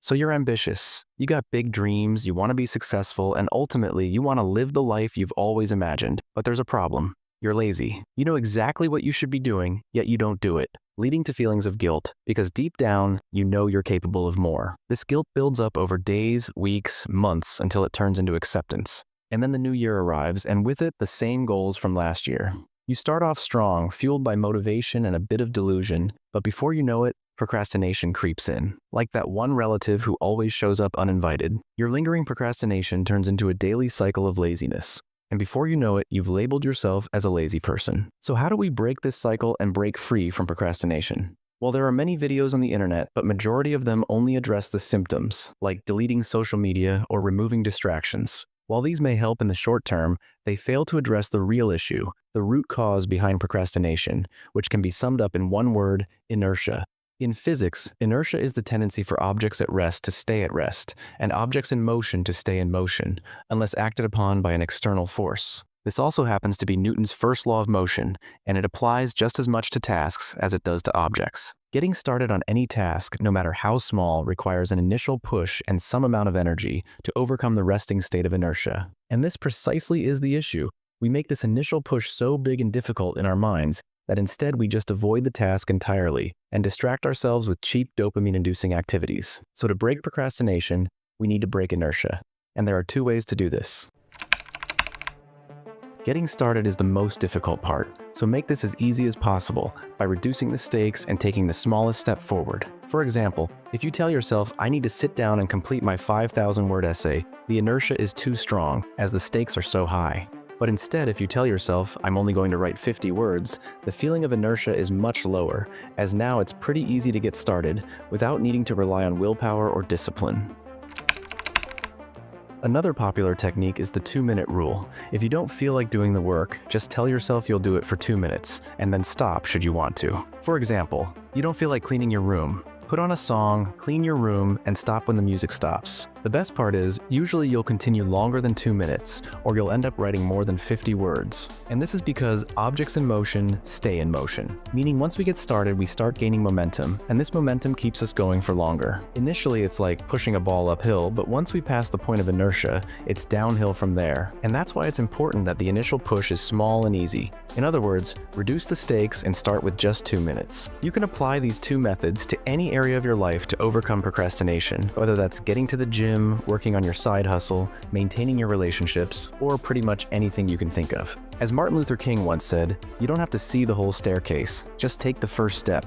So you're ambitious. You got big dreams, you want to be successful, and ultimately you want to live the life you've always imagined. But there's a problem. You're lazy. You know exactly what you should be doing, yet you don't do it, leading to feelings of guilt, because deep down, you know you're capable of more. This guilt builds up over days, weeks, months, until it turns into acceptance. And then the new year arrives, and with it, the same goals from last year. You start off strong, fueled by motivation and a bit of delusion, but before you know it, procrastination creeps in. Like that one relative who always shows up uninvited, your lingering procrastination turns into a daily cycle of laziness. And before you know it, you've labeled yourself as a lazy person. So how do we break this cycle and break free from procrastination? Well, there are many videos on the internet, but majority of them only address the symptoms, like deleting social media or removing distractions. While these may help in the short term, they fail to address the real issue, the root cause behind procrastination, which can be summed up in one word: inertia. In physics, inertia is the tendency for objects at rest to stay at rest, and objects in motion to stay in motion, unless acted upon by an external force. This also happens to be Newton's first law of motion, and it applies just as much to tasks as it does to objects. Getting started on any task, no matter how small, requires an initial push and some amount of energy to overcome the resting state of inertia. And this precisely is the issue. We make this initial push so big and difficult in our minds that instead we just avoid the task entirely and distract ourselves with cheap dopamine-inducing activities. So to break procrastination, we need to break inertia. And there are two ways to do this. Getting started is the most difficult part, so make this as easy as possible by reducing the stakes and taking the smallest step forward. For example, if you tell yourself, "I need to sit down and complete my 5,000-word essay," the inertia is too strong as the stakes are so high. But instead, if you tell yourself, "I'm only going to write 50 words, the feeling of inertia is much lower, as now it's pretty easy to get started without needing to rely on willpower or discipline. Another popular technique is the 2-minute rule. If you don't feel like doing the work, just tell yourself you'll do it for 2 minutes, and then stop should you want to. For example, you don't feel like cleaning your room. Put on a song, clean your room, and stop when the music stops. The best part is, usually you'll continue longer than 2 minutes, or you'll end up writing more than 50 words. And this is because objects in motion stay in motion. Meaning once we get started, we start gaining momentum, and this momentum keeps us going for longer. Initially, it's like pushing a ball uphill, but once we pass the point of inertia, it's downhill from there. And that's why it's important that the initial push is small and easy. In other words, reduce the stakes and start with just 2 minutes. You can apply these two methods to any area of your life to overcome procrastination, whether that's getting to the gym, working on your side hustle, maintaining your relationships, or pretty much anything you can think of. As Martin Luther King once said, "You don't have to see the whole staircase, just take the first step."